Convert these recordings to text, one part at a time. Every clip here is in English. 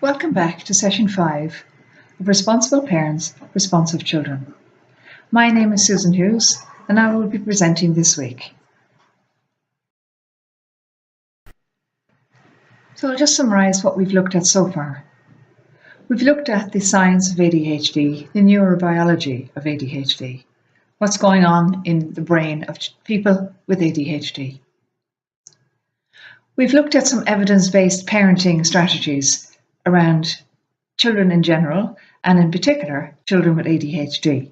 Welcome back to session 5 of Responsible Parents, Responsive Children. My name is Susan Hughes and I will be presenting this week. So I'll just summarise what we've looked at so far. We've looked at the science of ADHD, the neurobiology of ADHD, what's going on in the brain of people with ADHD. We've looked at some evidence-based parenting strategies around children in general, and in particular, children with ADHD.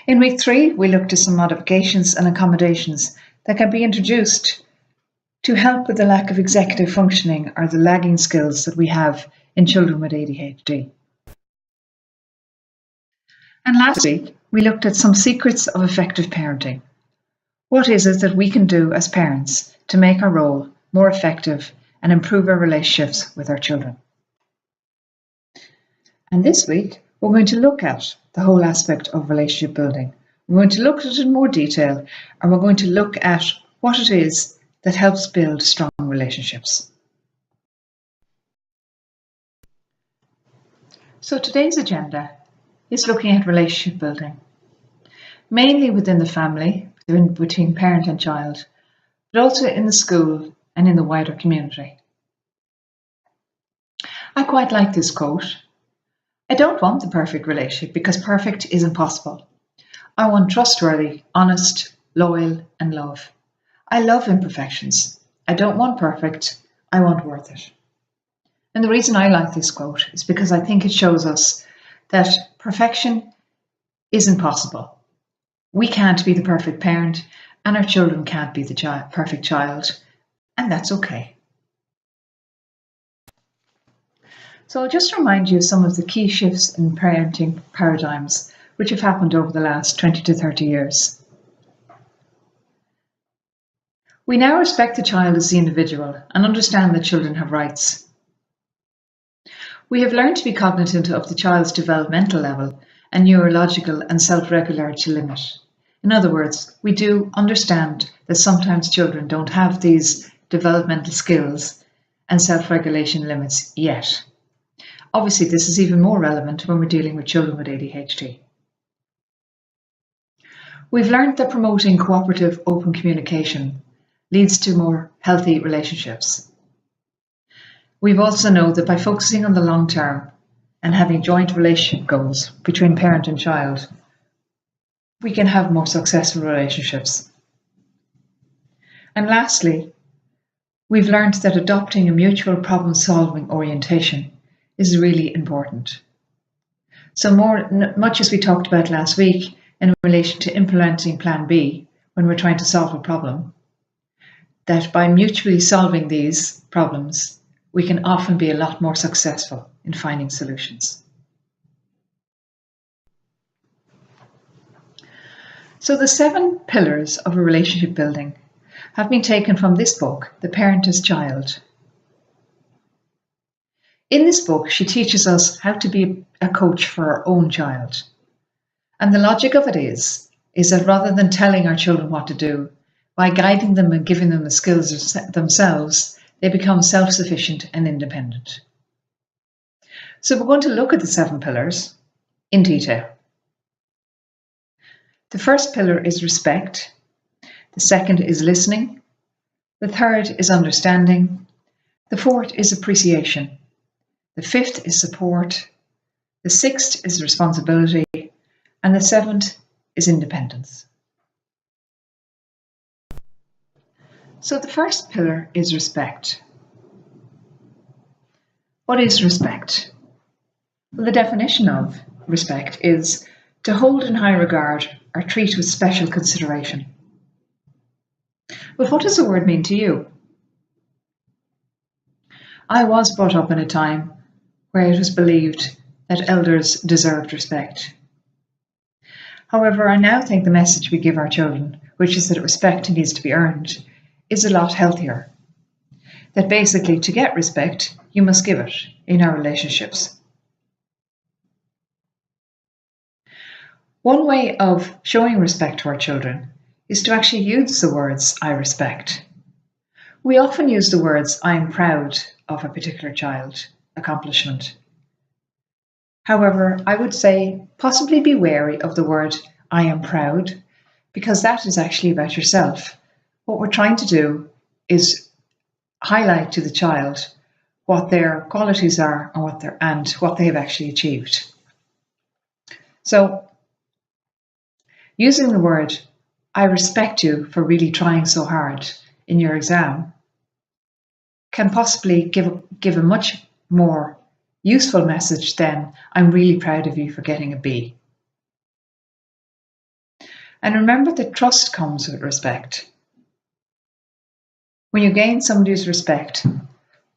In week 3, we looked at some modifications and accommodations that can be introduced to help with the lack of executive functioning or the lagging skills that we have in children with ADHD. And last week, we looked at some secrets of effective parenting. What is it that we can do as parents to make our role more effective and improve our relationships with our children? And this week, we're going to look at the whole aspect of relationship building. We're going to look at it in more detail, and we're going to look at what it is that helps build strong relationships. So today's agenda is looking at relationship building, mainly within the family, between parent and child, but also in the school and in the wider community. I quite like this quote. I don't want the perfect relationship because perfect is impossible. I want trustworthy, honest, loyal, and love. I love imperfections. I don't want perfect, I want worth it. And the reason I like this quote is because I think it shows us that perfection isn't possible. We can't be the perfect parent, and our children can't be the perfect child, and that's okay. So I'll just remind you of some of the key shifts in parenting paradigms which have happened over the last 20 to 30 years. We now respect the child as the individual and understand that children have rights. We have learned to be cognizant of the child's developmental level and neurological and self-regulatory limit. In other words, we do understand that sometimes children don't have these developmental skills and self-regulation limits yet. Obviously, this is even more relevant when we're dealing with children with ADHD. We've learned that promoting cooperative, open communication leads to more healthy relationships. We've also known that by focusing on the long term and having joint relationship goals between parent and child, we can have more successful relationships. And lastly, we've learned that adopting a mutual problem-solving orientation is really important. So much as we talked about last week in relation to implementing Plan B when we're trying to solve a problem, that by mutually solving these problems, we can often be a lot more successful in finding solutions. So the 7 pillars of a relationship building have been taken from this book, The Parent as Child. In this book, she teaches us how to be a coach for our own child. And the logic of it is that rather than telling our children what to do, by guiding them and giving them the skills themselves, they become self-sufficient and independent. So we're going to look at the 7 pillars in detail. The first pillar is respect. The second is listening. The third is understanding. The fourth is appreciation. The 5th is support. The 6th is responsibility. And the 7th is independence. So the first pillar is respect. What is respect? Well, the definition of respect is to hold in high regard or treat with special consideration. But what does the word mean to you? I was brought up in a time where it was believed that elders deserved respect. However, I now think the message we give our children, which is that respect needs to be earned, is a lot healthier. That basically, to get respect, you must give it in our relationships. One way of showing respect to our children is to actually use the words I respect. We often use the words I'm proud of a particular child accomplishment. However, I would say possibly be wary of the word I am proud, because that is actually about yourself. What we're trying to do is highlight to the child what their qualities are and what they have actually achieved. So, using the word I respect you for really trying so hard in your exam can possibly give a much more useful message than I'm really proud of you for getting a B. And remember that trust comes with respect. When you gain somebody's respect,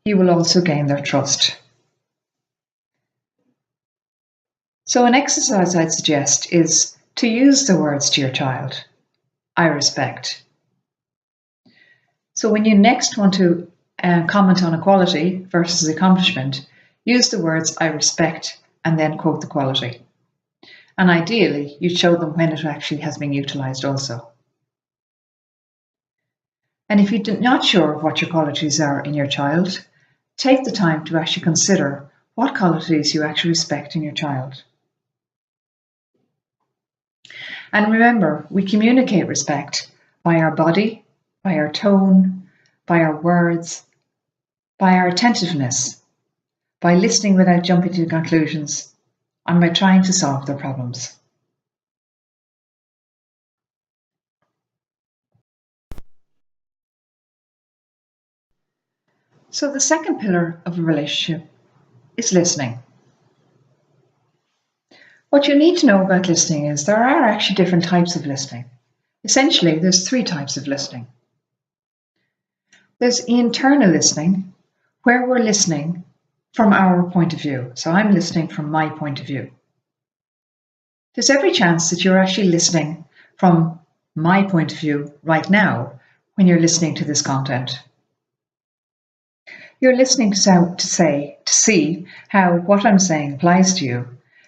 you will also gain their trust. So an exercise I'd suggest is to use the words to your child, I respect. So when you next want to comment on a quality versus accomplishment, use the words I respect and then quote the quality. And ideally, you show them when it actually has been utilised also. And if you're not sure of what your qualities are in your child, take the time to actually consider what qualities you actually respect in your child. And remember, we communicate respect by our body, by our tone, by our words, by our attentiveness, by listening without jumping to conclusions, and by trying to solve their problems. So the second pillar of a relationship is listening. What you need to know about listening is there are actually different types of listening. Essentially, there's 3 types of listening. There's internal listening, where we're listening from our point of view. So I'm listening from my point of view. There's every chance that you're actually listening from my point of view right now when you're listening to this content. You're listening to see how what I'm saying applies to you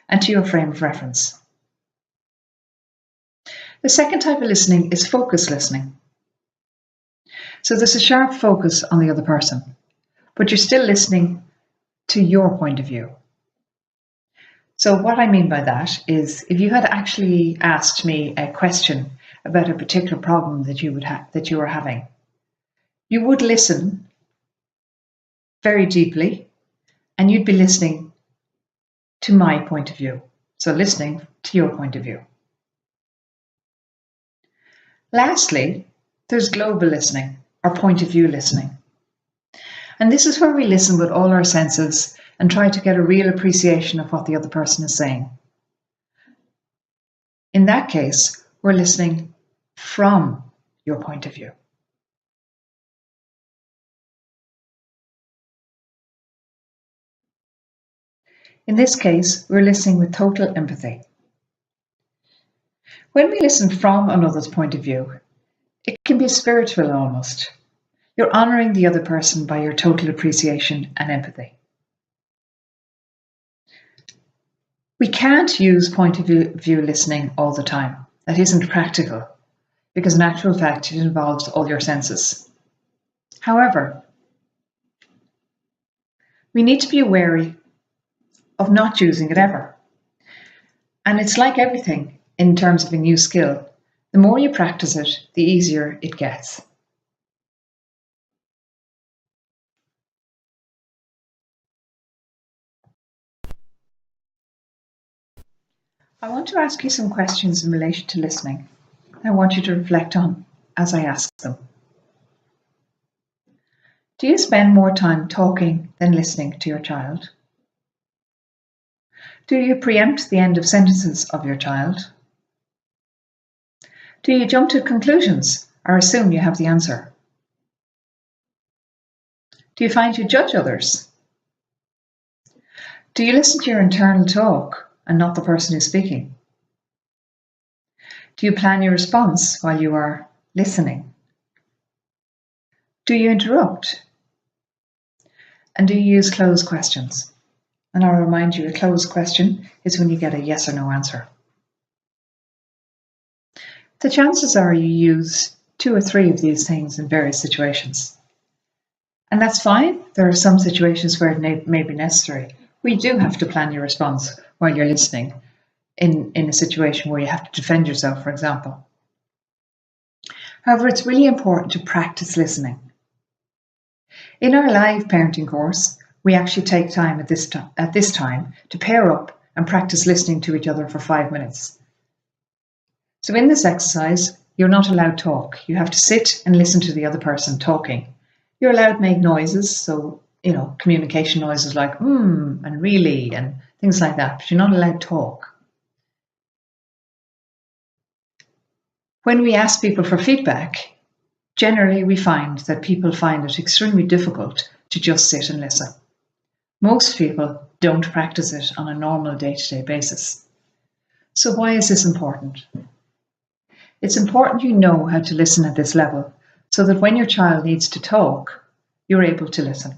and to your frame of reference. The second type of listening is focus listening. So there's a sharp focus on the other person, but you're still listening to your point of view. So what I mean by that is if you had actually asked me a question about a particular problem that you were having, you would listen very deeply and you'd be listening to my point of view. So listening to your point of view. Lastly, there's global listening or point of view listening. And this is where we listen with all our senses and try to get a real appreciation of what the other person is saying. In that case, we're listening from your point of view. In this case, we're listening with total empathy. When we listen from another's point of view, it can be spiritual almost. You're honouring the other person by your total appreciation and empathy. We can't use point of view listening all the time. That isn't practical, because in actual fact it involves all your senses. However, we need to be wary of not using it ever. And it's like everything in terms of a new skill. The more you practice it, the easier it gets. I want to ask you some questions in relation to listening. I want you to reflect on as I ask them. Do you spend more time talking than listening to your child? Do you preempt the end of sentences of your child? Do you jump to conclusions or assume you have the answer? Do you find you judge others? Do you listen to your internal talk and not the person who's speaking? Do you plan your response while you are listening? Do you interrupt? And do you use closed questions? And I'll remind you, a closed question is when you get a yes or no answer. The chances are you use 2 or 3 of these things in various situations. And that's fine. There are some situations where it may be necessary. We do have to plan your response while you're listening in a situation where you have to defend yourself, for example. However, it's really important to practice listening. In our live parenting course, we actually take time at this time to pair up and practice listening to each other for 5 minutes. So in this exercise, you're not allowed to talk. You have to sit and listen to the other person talking. You're allowed to make noises, so, communication noises like and really and things like that, but you're not allowed to talk. When we ask people for feedback, generally we find that people find it extremely difficult to just sit and listen. Most people don't practice it on a normal day-to-day basis. So why is this important? It's important you know how to listen at this level so that when your child needs to talk, you're able to listen.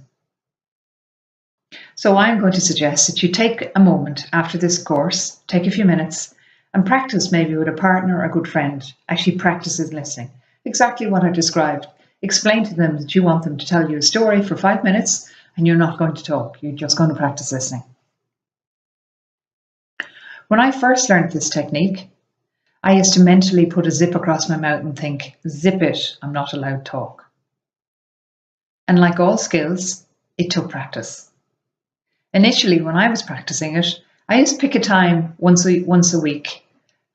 So I'm going to suggest that you take a moment after this course, take a few minutes, and practice maybe with a partner or a good friend. Actually practices listening. Exactly what I described. Explain to them that you want them to tell you a story for 5 minutes and you're not going to talk. You're just going to practice listening. When I first learned this technique, I used to mentally put a zip across my mouth and think, zip it, I'm not allowed to talk. And like all skills, it took practice. Initially, when I was practicing it, I used to pick a time once a week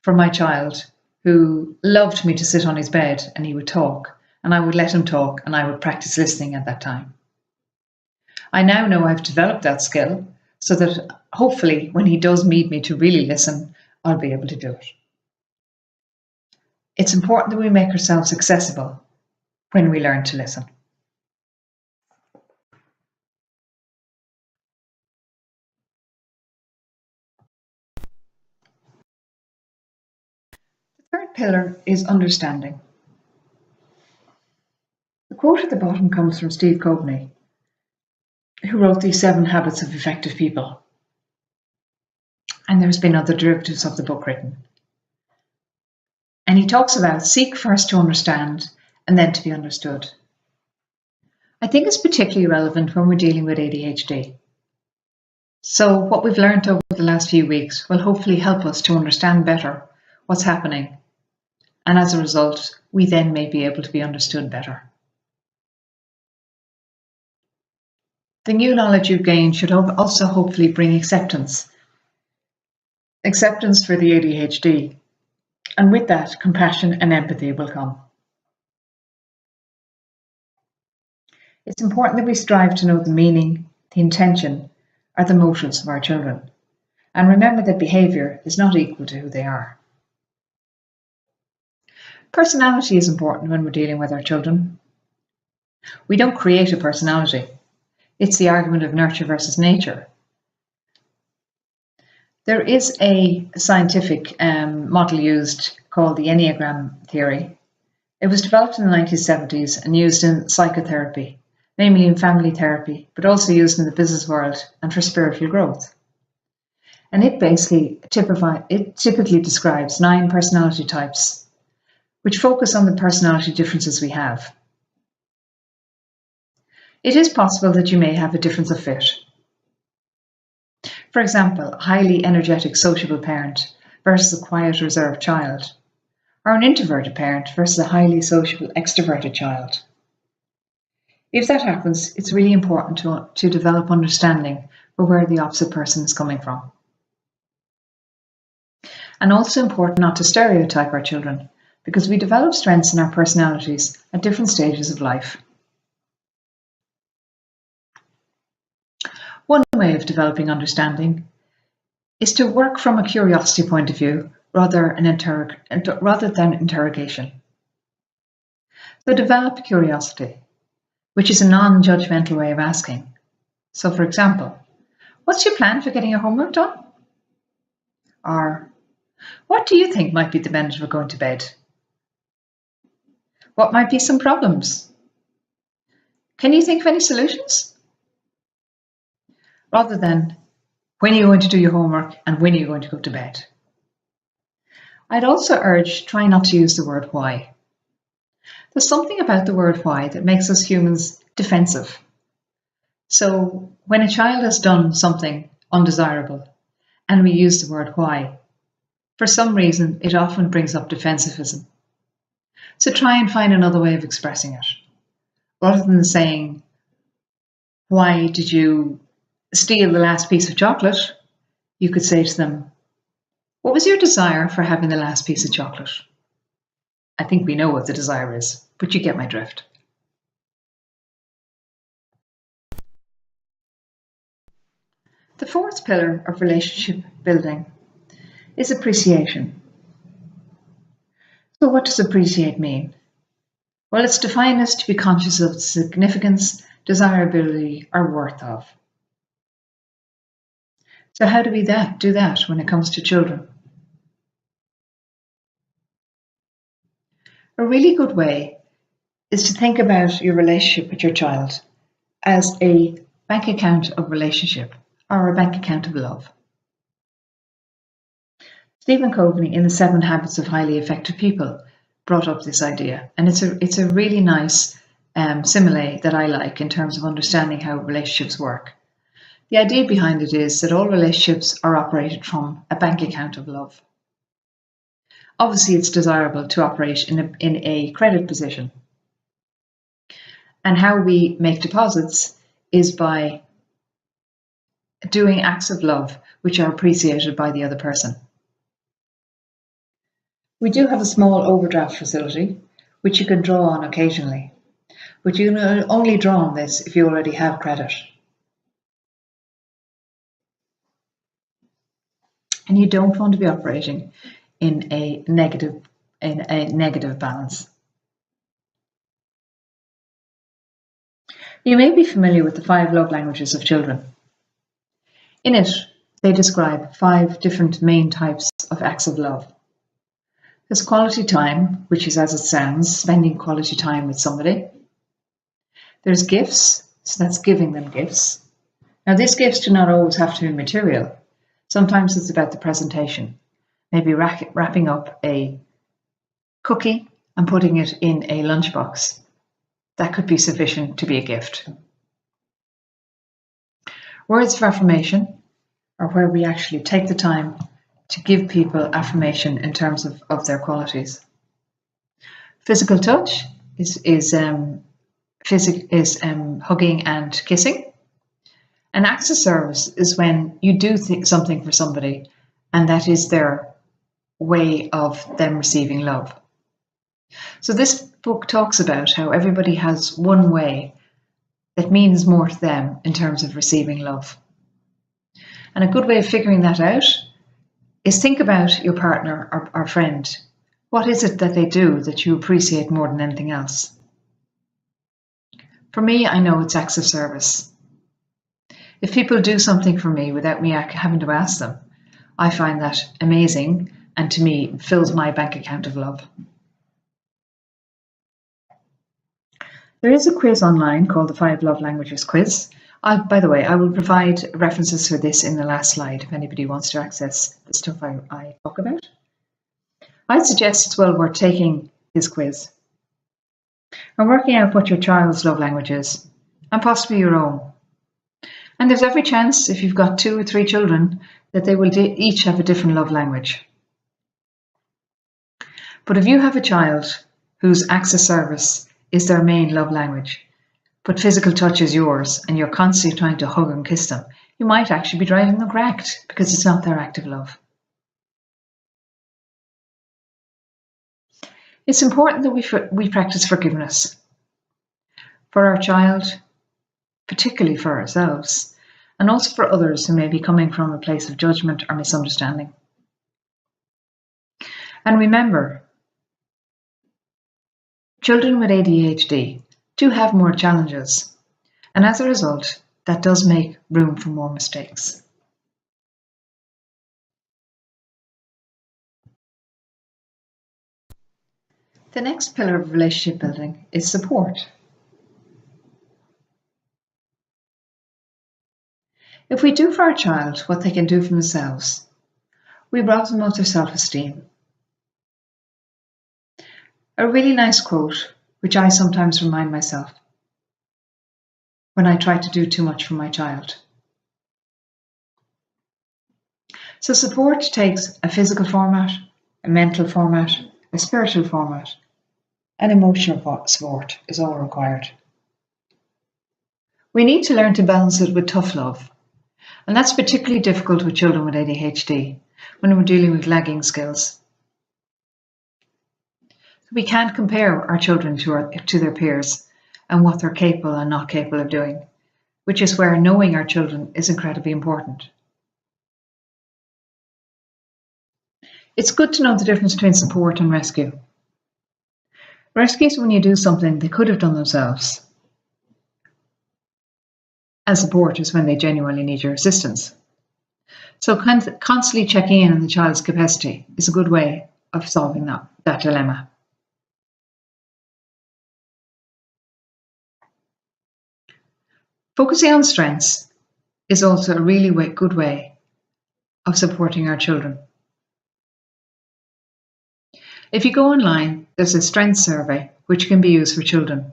for my child who loved me to sit on his bed and he would talk, and I would let him talk and I would practice listening at that time. I now know I've developed that skill so that hopefully when he does need me to really listen, I'll be able to do it. It's important that we make ourselves accessible when we learn to listen. The third pillar is understanding. The quote at the bottom comes from Steve Coveney, who wrote the 7 Habits of Effective People. And there's been other derivatives of the book written. And he talks about seek first to understand and then to be understood. I think it's particularly relevant when we're dealing with ADHD. So what we've learned over the last few weeks will hopefully help us to understand better what's happening. And as a result, we then may be able to be understood better. The new knowledge you've gained should also hopefully bring acceptance. Acceptance for the ADHD. And with that, compassion and empathy will come. It's important that we strive to know the meaning, the intention, or the motives of our children. And remember that behaviour is not equal to who they are. Personality is important when we're dealing with our children. We don't create a personality. It's the argument of nurture versus nature. There is a scientific model used called the Enneagram theory. It was developed in the 1970s and used in psychotherapy, namely in family therapy, but also used in the business world and for spiritual growth. And it basically typically describes 9 personality types, which focus on the personality differences we have. It is possible that you may have a difference of fit. For example, a highly energetic, sociable parent versus a quiet, reserved child, or an introverted parent versus a highly sociable, extroverted child. If that happens, it's really important to develop understanding for where the opposite person is coming from. And also important not to stereotype our children, because we develop strengths in our personalities at different stages of life. One way of developing understanding is to work from a curiosity point of view rather than interrogation. So develop curiosity, which is a non-judgmental way of asking. So for example, what's your plan for getting your homework done? Or, what do you think might be the benefit of going to bed? What might be some problems? Can you think of any solutions? Rather than, when are you going to do your homework and when are you going to go to bed? I'd also urge try not to use the word why. There's something about the word why that makes us humans defensive. So when a child has done something undesirable and we use the word why, for some reason it often brings up defensivism. So try and find another way of expressing it. Rather than saying, why did you steal the last piece of chocolate? You could say to them, what was your desire for having the last piece of chocolate? I think we know what the desire is, but you get my drift. The fourth pillar of relationship building is appreciation. So what does appreciate mean? Well, it's defined as to be conscious of the significance, desirability, or worth of. So how do we do that when it comes to children? A really good way is to think about your relationship with your child as a bank account of relationship or a bank account of love. Stephen Covey in The 7 Habits of Highly Effective People brought up this idea, and it's a really nice simile that I like in terms of understanding how relationships work. The idea behind it is that all relationships are operated from a bank account of love. Obviously, it's desirable to operate in a credit position. And how we make deposits is by doing acts of love which are appreciated by the other person. We do have a small overdraft facility which you can draw on occasionally, but you can only draw on this if you already have credit. And you don't want to be operating in a negative balance. You may be familiar with the 5 love languages of children. In it, they describe 5 different main types of acts of love. There's quality time, which is as it sounds, spending quality time with somebody. There's gifts, so that's giving them gifts. Now, these gifts do not always have to be material. Sometimes it's about the presentation. Maybe wrapping up a cookie and putting it in a lunchbox. That could be sufficient to be a gift. Words of affirmation are where we actually take the time to give people affirmation in terms of their qualities. Physical touch is hugging and kissing. And acts of service is when you do something for somebody and that is their way of them receiving love. So this book talks about how everybody has one way that means more to them in terms of receiving love. And a good way of figuring that out is think about your partner or friend. What is it that they do that you appreciate more than anything else? For me, I know it's acts of service. If people do something for me without me having to ask them, I find that amazing and to me fills my bank account of love. There is a quiz online called the 5 Love Languages quiz. By the way, I will provide references for this in the last slide if anybody wants to access the stuff I talk about. I'd suggest it's well worth taking this quiz and working out what your child's love language is, and possibly your own. And there's every chance, if you've got 2 or 3 children, that they will each have a different love language. But if you have a child whose acts of service is their main love language, but physical touch is yours, and you're constantly trying to hug and kiss them, you might actually be driving them cracked because it's not their act of love. It's important that we practice forgiveness for our child, particularly for ourselves, and also for others who may be coming from a place of judgment or misunderstanding. And remember, children with ADHD do have more challenges, and as a result, that does make room for more mistakes. The next pillar of relationship building is support. If we do for our child what they can do for themselves, we rob them of their self-esteem. A really nice quote, which I sometimes remind myself. when I try to do too much for my child. So support takes a physical format, a mental format, a spiritual format, and emotional support is all required. We need to learn to balance it with tough love, and that's particularly difficult with children with ADHD when we're dealing with lagging skills. We can't compare our children to their peers and what they're capable and not capable of doing, which is where knowing our children is incredibly important. It's good to know the difference between support and rescue. Rescue is when you do something they could have done themselves, and support is when they genuinely need your assistance. So constantly checking in on the child's capacity is a good way of solving that dilemma. Focusing on strengths is also a really good way of supporting our children. If you go online, there's a strengths survey which can be used for children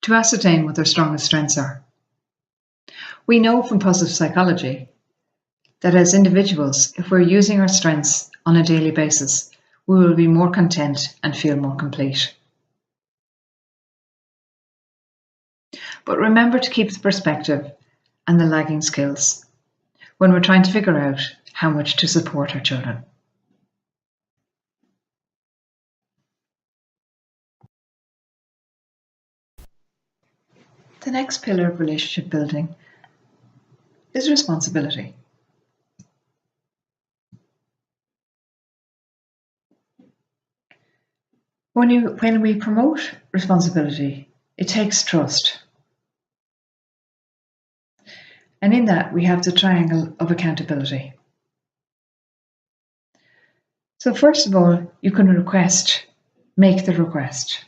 to ascertain what their strongest strengths are. We know from positive psychology that as individuals, if we're using our strengths on a daily basis, we will be more content and feel more complete. But remember to keep the perspective and the lagging skills when we're trying to figure out how much to support our children. The next pillar of relationship building is responsibility. When we promote responsibility, it takes trust. And in that, we have the triangle of accountability. So first of all, you can make the request.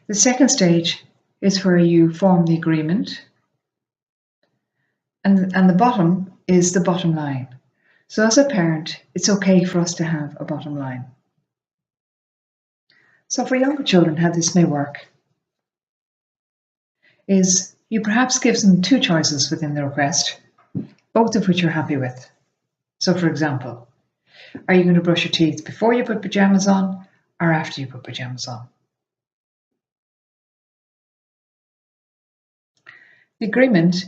The second stage is where you form the agreement. And the bottom is the bottom line. So as a parent, it's okay for us to have a bottom line. So for younger children, how this may work is you perhaps give them two choices within the request, both of which you're happy with. So for example, are you going to brush your teeth before you put pajamas on or after you put pajamas on? The agreement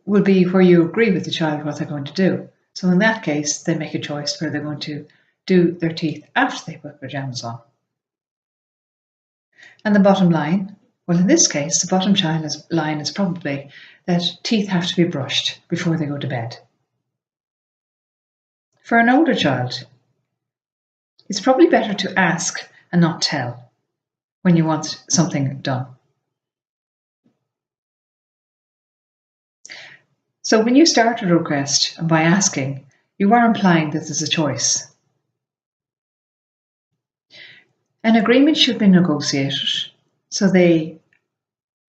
will be where you agree with the child what they're going to do. So in that case, they make a choice where they're going to do their teeth after they put pajamas on. And the bottom line, well, in this case, the bottom line is probably that teeth have to be brushed before they go to bed. For an older child, it's probably better to ask and not tell when you want something done. So when you start a request and by asking, you are implying that there's a choice. An agreement should be negotiated so they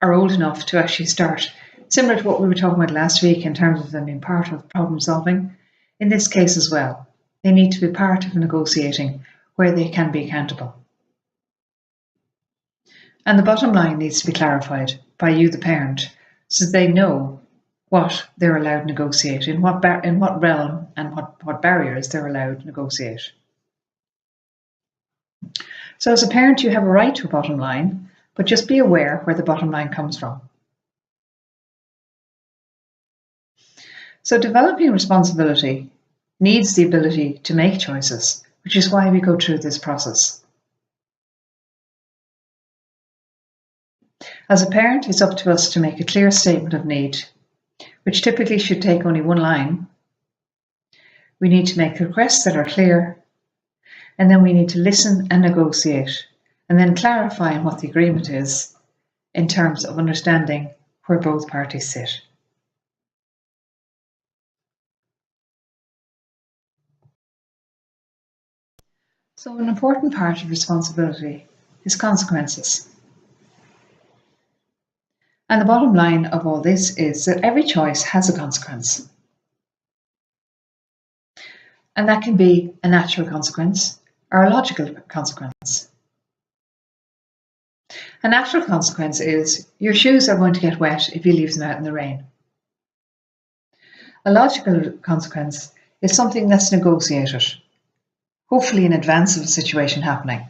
are old enough to actually start, similar to what we were talking about last week in terms of them being part of problem solving. In this case as well, they need to be part of negotiating where they can be accountable. And the bottom line needs to be clarified by you, the parent, so they know what they're allowed to negotiate, in what realm and what barriers they're allowed to negotiate. So as a parent, you have a right to a bottom line, but just be aware where the bottom line comes from. So developing responsibility needs the ability to make choices, which is why we go through this process. As a parent, it's up to us to make a clear statement of need, which typically should take only one line. We need to make requests that are clear, and then we need to listen and negotiate, and then clarify what the agreement is in terms of understanding where both parties sit. So an important part of responsibility is consequences. And the bottom line of all this is that every choice has a consequence. And that can be a natural consequence or a logical consequence. A natural consequence is your shoes are going to get wet if you leave them out in the rain. A logical consequence is something that's negotiated, hopefully in advance of a situation happening.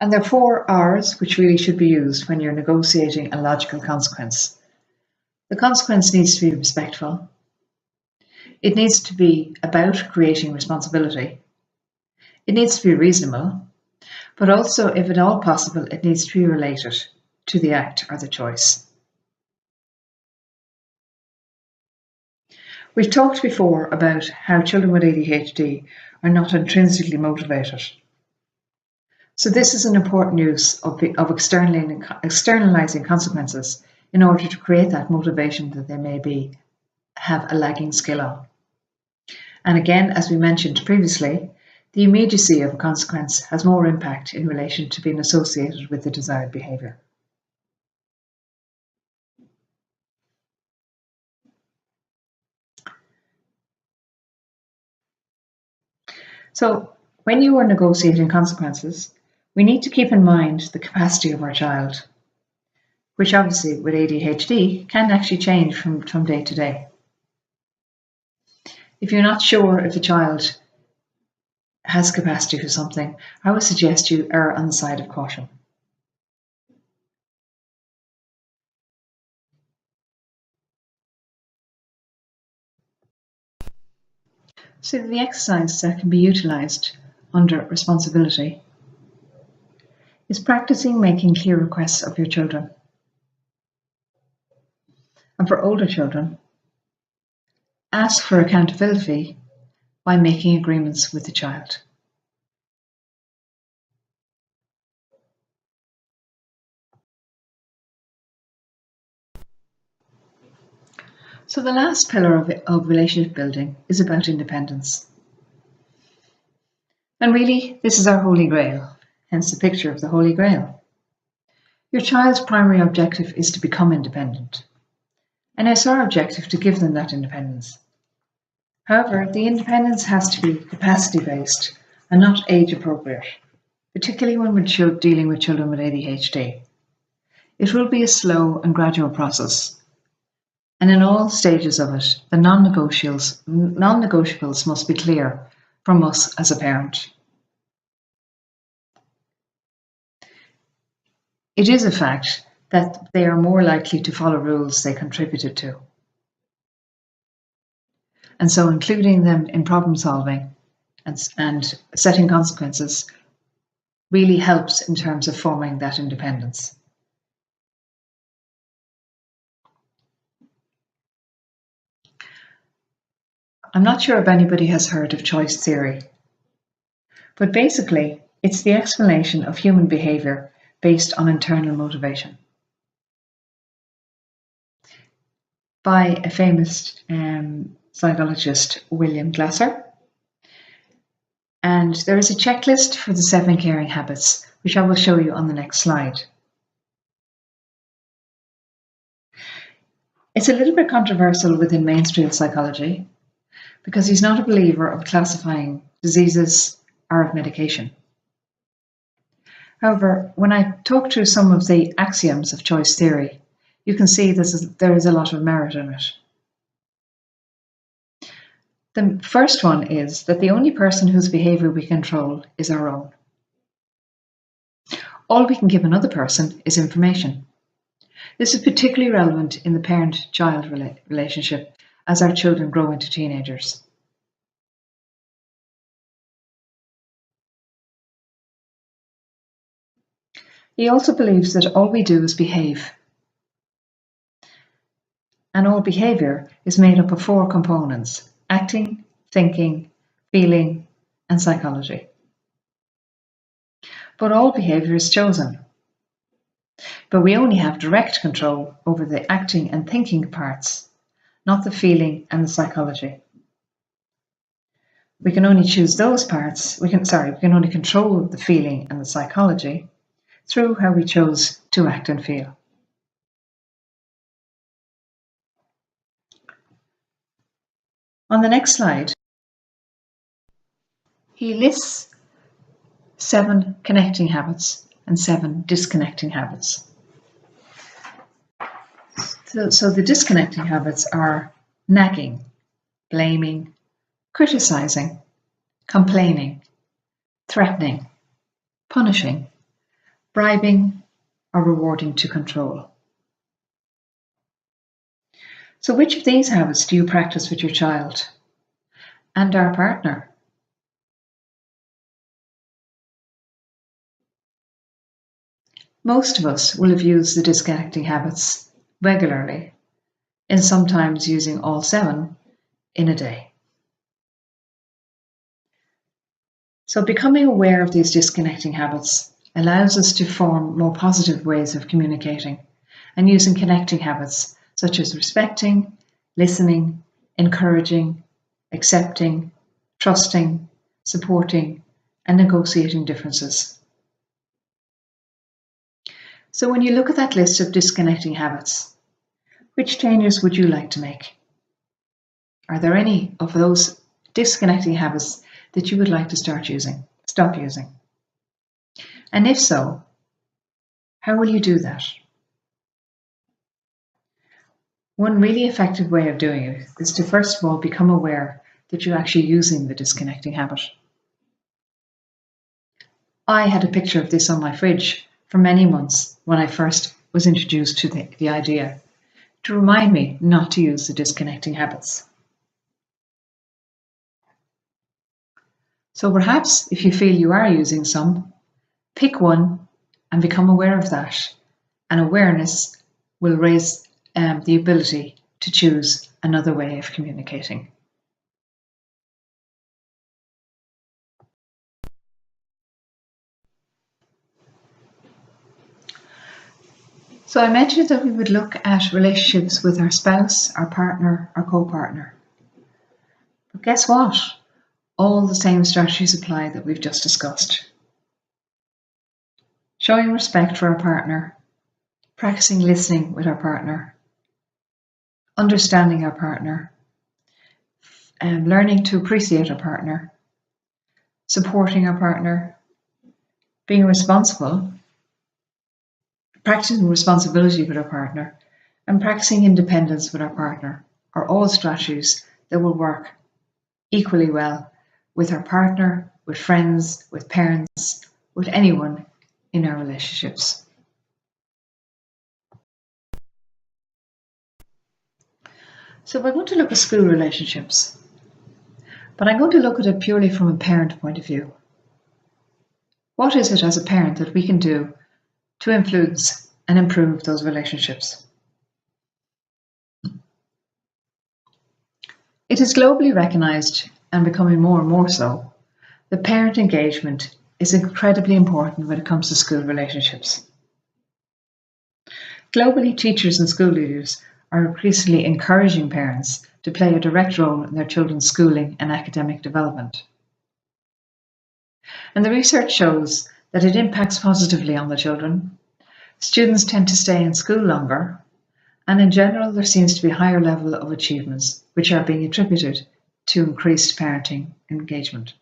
And there are 4 R's which really should be used when you're negotiating a logical consequence. The consequence needs to be respectful. It needs to be about creating responsibility. It needs to be reasonable, but also, if at all possible, it needs to be related to the act or the choice. We've talked before about how children with ADHD are not intrinsically motivated. So this is an important use of externalizing consequences in order to create that motivation that they may have a lagging skill on. And again, as we mentioned previously, the immediacy of a consequence has more impact in relation to being associated with the desired behaviour. So when you are negotiating consequences, we need to keep in mind the capacity of our child, which obviously with ADHD can actually change from day to day. If you're not sure if a child has capacity for something, I would suggest you err on the side of caution. So the exercise that can be utilised under responsibility is practicing making clear requests of your children. And for older children, ask for accountability by making agreements with the child. So the last pillar of relationship building is about independence. And really, this is our Holy Grail, hence the picture of the Holy Grail. Your child's primary objective is to become independent. And it's our objective to give them that independence. However, the independence has to be capacity-based and not age-appropriate, particularly when we're dealing with children with ADHD. It will be a slow and gradual process. And in all stages of it, the non-negotiables must be clear from us as a parent. It is a fact that they are more likely to follow rules they contributed to. And so including them in problem solving and setting consequences really helps in terms of forming that independence. I'm not sure if anybody has heard of choice theory, but basically it's the explanation of human behaviour based on internal motivation. By a famous psychologist, William Glasser. And there is a checklist for the 7 caring habits, which I will show you on the next slide. It's a little bit controversial within mainstream psychology because he's not a believer of classifying diseases or of medication. However, when I talk through some of the axioms of choice theory, you can see there is a lot of merit in it. The first one is that the only person whose behaviour we control is our own. All we can give another person is information. This is particularly relevant in the parent-child relationship as our children grow into teenagers. He also believes that all we do is behave. And all behaviour is made up of 4 components: acting, thinking, feeling, and psychology. But all behaviour is chosen. But we only have direct control over the acting and thinking parts, not the feeling and the psychology. We can only choose those parts, we can only control the feeling and the psychology through how we chose to act and feel. On the next slide, he lists 7 connecting habits, and 7 disconnecting habits. So the disconnecting habits are nagging, blaming, criticizing, complaining, threatening, punishing, bribing, or rewarding to control. So which of these habits do you practice with your child and our partner? Most of us will have used the disconnecting habits regularly, and sometimes using all 7 in a day. So becoming aware of these disconnecting habits allows us to form more positive ways of communicating and using connecting habits such as respecting, listening, encouraging, accepting, trusting, supporting, and negotiating differences. So when you look at that list of disconnecting habits, which changes would you like to make? Are there any of those disconnecting habits that you would like to stop using? And if so, how will you do that? One really effective way of doing it is to first of all become aware that you're actually using the disconnecting habit. I had a picture of this on my fridge for many months when I first was introduced to the idea, to remind me not to use the disconnecting habits. So perhaps if you feel you are using some, pick one and become aware of that. And awareness will raise the ability to choose another way of communicating. So I mentioned that we would look at relationships with our spouse, our partner, our co-partner. But guess what? All the same strategies apply that we've just discussed. Showing respect for our partner, practicing listening with our partner, understanding our partner, learning to appreciate our partner, supporting our partner, being responsible, practicing responsibility with our partner, and practicing independence with our partner are all strategies that will work equally well with our partner, with friends, with parents, with anyone in our relationships. So we're going to look at school relationships, but I'm going to look at it purely from a parent point of view. What is it as a parent that we can do to influence and improve those relationships? It is globally recognised, and becoming more and more so, that parent engagement is incredibly important when it comes to school relationships. Globally, teachers and school leaders are increasingly encouraging parents to play a direct role in their children's schooling and academic development. And the research shows that it impacts positively on the children. Students tend to stay in school longer, and in general there seems to be a higher level of achievements which are being attributed to increased parenting engagement.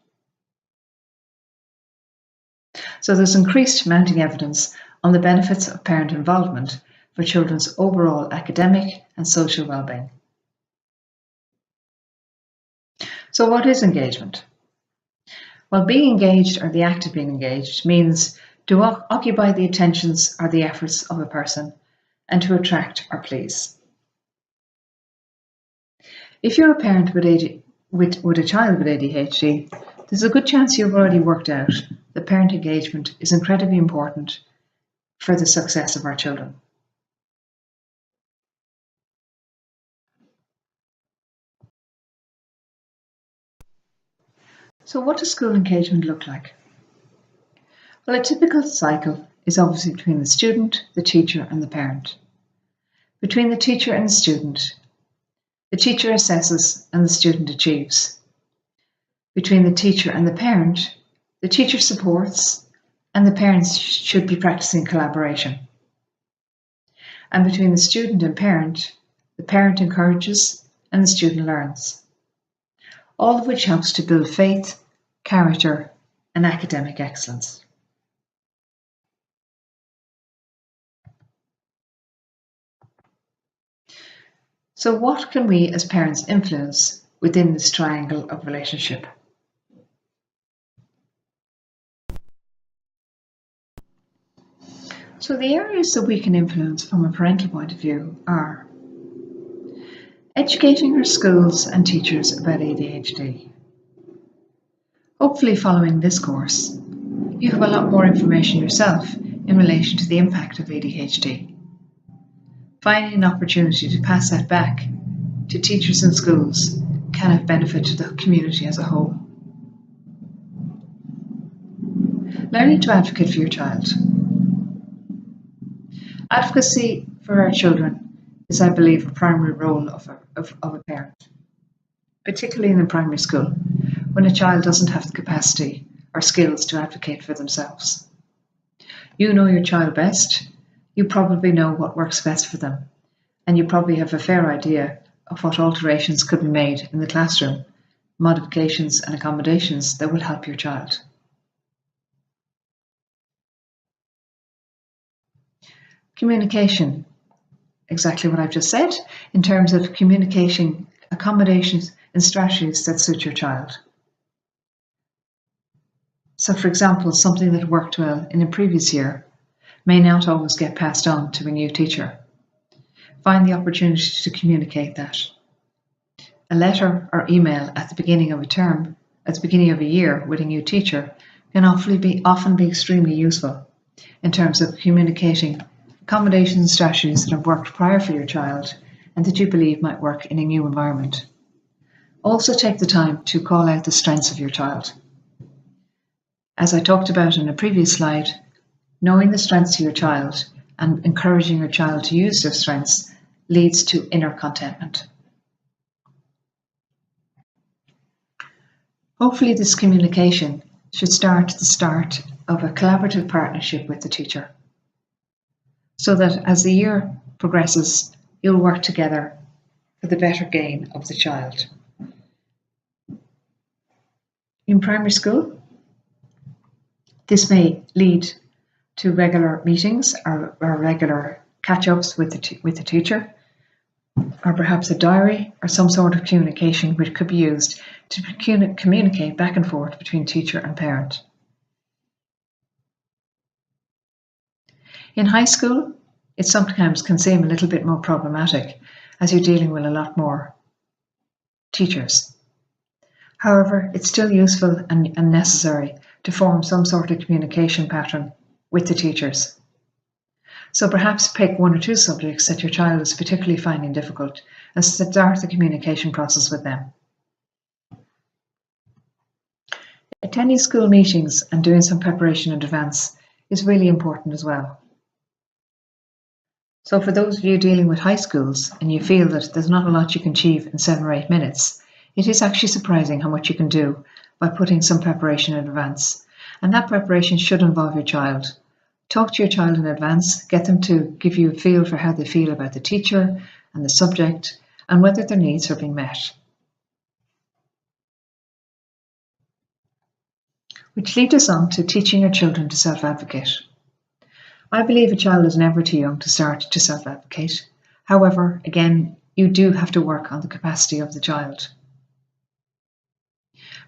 So there's increased mounting evidence on the benefits of parent involvement for children's overall academic and social well-being. So what is engagement? Well, being engaged, or the act of being engaged, means to occupy the attentions or the efforts of a person and to attract or please. If you're a parent with a child with ADHD, there's a good chance you've already worked out that parent engagement is incredibly important for the success of our children. So what does school engagement look like? Well, a typical cycle is obviously between the student, the teacher, and the parent. Between the teacher and the teacher assesses and the student achieves. Between the teacher and the teacher supports and the parents should be practicing collaboration. And between the student and the parent encourages and the student learns. All of which helps to build faith, character, and academic excellence. So what can we as parents influence within this triangle of relationship? So the areas that we can influence from a parental point of view are educating our schools and teachers about ADHD. Hopefully following this course, you have a lot more information yourself in relation to the impact of ADHD. Finding an opportunity to pass that back to teachers and schools can have benefit to the community as a whole. Learning to advocate for your child. Advocacy for our children is, I believe, a primary role of a parent, particularly in the primary school, when a child doesn't have the capacity or skills to advocate for themselves. You know your child best, you probably know what works best for them, and you probably have a fair idea of what alterations could be made in the classroom, modifications and accommodations that will help your child. Communication, exactly what I've just said, in terms of communication, accommodations and strategies that suit your child. So for example, something that worked well in a previous year may not always get passed on to a new teacher. Find the opportunity to communicate that. A letter or email at the beginning of a term, at the beginning of a year with a new teacher can often be extremely useful in terms of communicating accommodations and strategies that have worked prior for your child and that you believe might work in a new environment. Also take the time to call out the strengths of your child. As I talked about in a previous slide, knowing the strengths of your child and encouraging your child to use their strengths leads to inner contentment. Hopefully this communication should start at the start of a collaborative partnership with the teacher, so that as the year progresses, you'll work together for the better gain of the child. In primary school, this may lead to regular meetings or regular catch-ups with the teacher, or perhaps a diary or some sort of communication which could be used to communicate back and forth between teacher and parent. In high school, it sometimes can seem a little bit more problematic as you're dealing with a lot more teachers. However, it's still useful and necessary to form some sort of communication pattern with the teachers. So perhaps pick one or two subjects that your child is particularly finding difficult and start the communication process with them. Attending school meetings and doing some preparation in advance is really important as well. So for those of you dealing with high schools and you feel that there's not a lot you can achieve in 7 or 8 minutes, it is actually surprising how much you can do by putting some preparation in advance. And that preparation should involve your child. Talk to your child in advance, get them to give you a feel for how they feel about the teacher and the subject and whether their needs are being met. Which leads us on to teaching your children to self-advocate. I believe a child is never too young to start to self-advocate. However, again, you do have to work on the capacity of the child.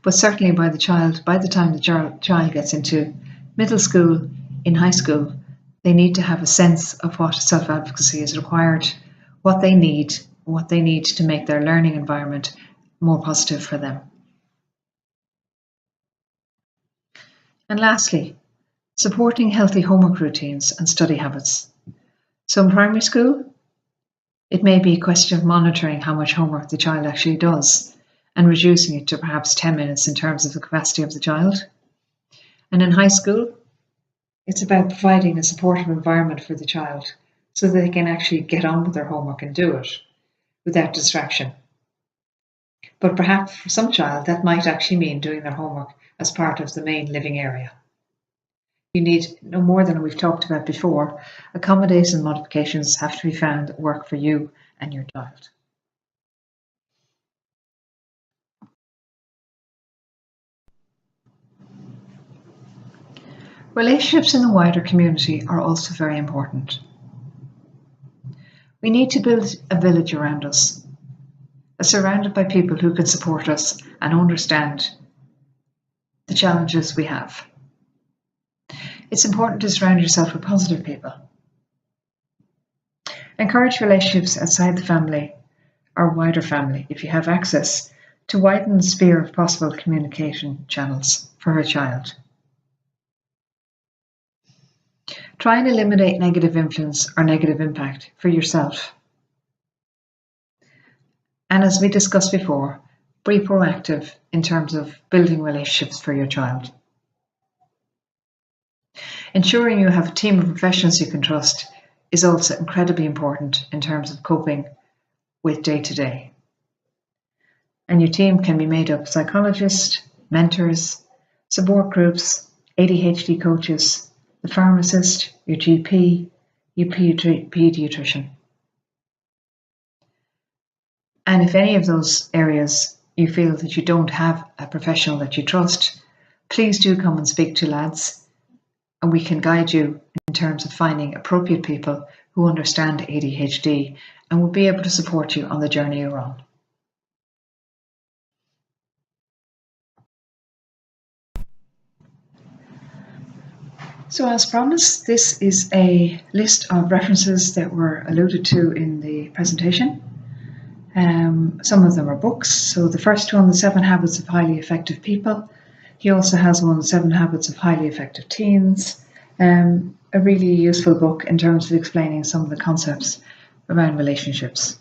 But certainly by the time the child gets into middle school, in high school, they need to have a sense of what self-advocacy is required, what they need to make their learning environment more positive for them. And lastly, supporting healthy homework routines and study habits. So in primary school, it may be a question of monitoring how much homework the child actually does and reducing it to perhaps 10 minutes in terms of the capacity of the child. And in high school, it's about providing a supportive environment for the child so that they can actually get on with their homework and do it without distraction. But perhaps for some child, that might actually mean doing their homework as part of the main living area. You need no more than we've talked about before. Accommodations and modifications have to be found that work for you and your child. Relationships in the wider community are also very important. We need to build a village around us are surrounded by people who can support us and understand the challenges we have. It's important to surround yourself with positive people. Encourage relationships outside the family or wider family, if you have access, to widen the sphere of possible communication channels for her child. Try and eliminate negative influence or negative impact for yourself. And as we discussed before, be proactive in terms of building relationships for your child. Ensuring you have a team of professionals you can trust is also incredibly important in terms of coping with day-to-day. And your team can be made up of psychologists, mentors, support groups, ADHD coaches, the pharmacist, your GP, your paediatrician. And if any of those areas you feel that you don't have a professional that you trust, please do come and speak to LADS, and we can guide you in terms of finding appropriate people who understand ADHD and will be able to support you on the journey you're on. So as promised, this is a list of references that were alluded to in the presentation. Some of them are books. So the first one, The 7 Habits of Highly Effective People. He also has one, The 7 Habits of Highly Effective Teens. A really useful book in terms of explaining some of the concepts around relationships.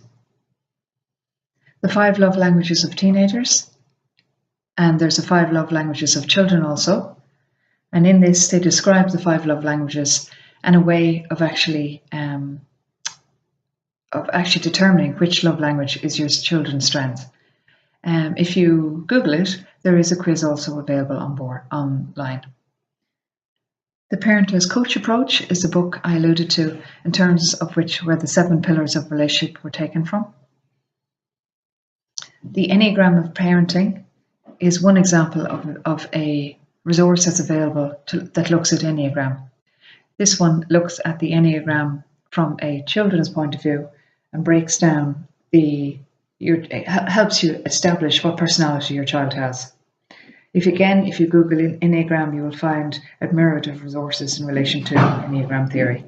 The 5 Love Languages of Teenagers. And there's a 5 Love Languages of Children also. And in this, they describe the 5 love languages and a way of actually determining which love language is your children's strength. If you Google it, there is a quiz also available online. The Parentless Coach Approach is the book I alluded to in terms of where the 7 pillars of relationship were taken from. The Enneagram of Parenting is one example of a resource that's available that looks at Enneagram. This one looks at the Enneagram from a children's point of view and breaks down helps you establish what personality your child has. If you Google Enneagram, you will find a myriad of resources in relation to Enneagram theory.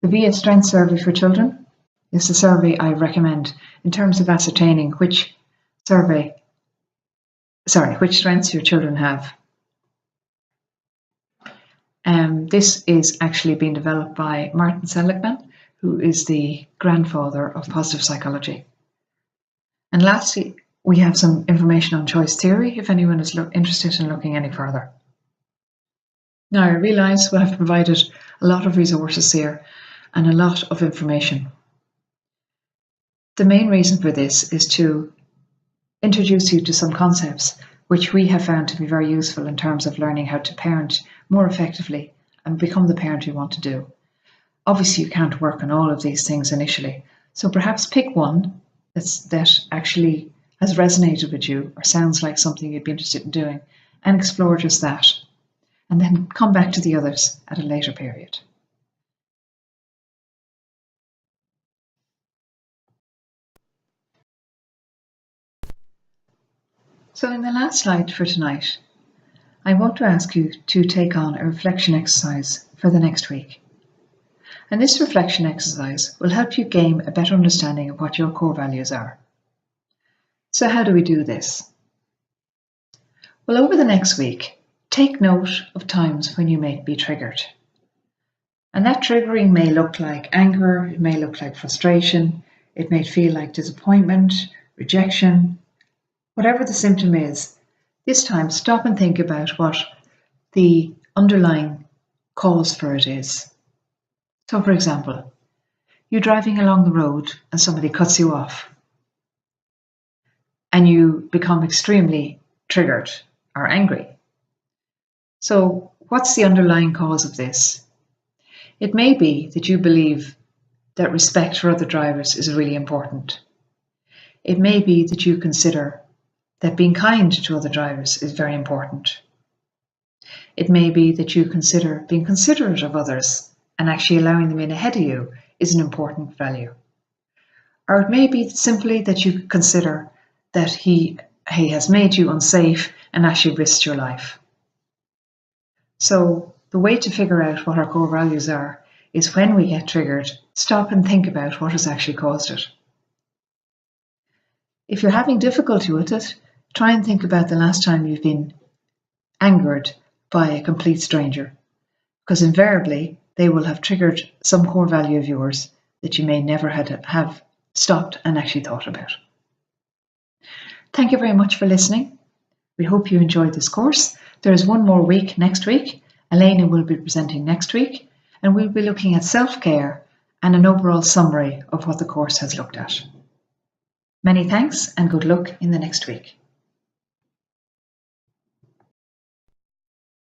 The VIA Strength Survey for Children is the survey I recommend in terms of ascertaining which strengths your children have. This is actually being developed by Martin Seligman, who is the grandfather of positive psychology. And lastly, we have some information on choice theory if anyone is interested in looking any further. Now, I realise I've provided a lot of resources here and a lot of information. The main reason for this is to introduce you to some concepts which we have found to be very useful in terms of learning how to parent more effectively and become the parent you want to do. Obviously, you can't work on all of these things initially, so perhaps pick one that actually has resonated with you or sounds like something you'd be interested in doing and explore just that, and then come back to the others at a later period. So in the last slide for tonight, I want to ask you to take on a reflection exercise for the next week. And this reflection exercise will help you gain a better understanding of what your core values are. So how do we do this? Well, over the next week, take note of times when you may be triggered. And that triggering may look like anger, it may look like frustration, it may feel like disappointment, rejection. Whatever the symptom is, this time stop and think about what the underlying cause for it is. So for example, you're driving along the road and somebody cuts you off and you become extremely triggered or angry. So what's the underlying cause of this? It may be that you believe that respect for other drivers is really important. It may be that you consider that being kind to other drivers is very important. It may be that you consider being considerate of others and actually allowing them in ahead of you is an important value. Or it may be simply that you consider that he has made you unsafe and actually risked your life. So the way to figure out what our core values are is when we get triggered, stop and think about what has actually caused it. If you're having difficulty with it, try and think about the last time you've been angered by a complete stranger, because invariably they will have triggered some core value of yours that you may never have stopped and actually thought about. Thank you very much for listening. We hope you enjoyed this course. There is one more week next week. Elena will be presenting next week, and we'll be looking at self-care and an overall summary of what the course has looked at. Many thanks and good luck in the next week.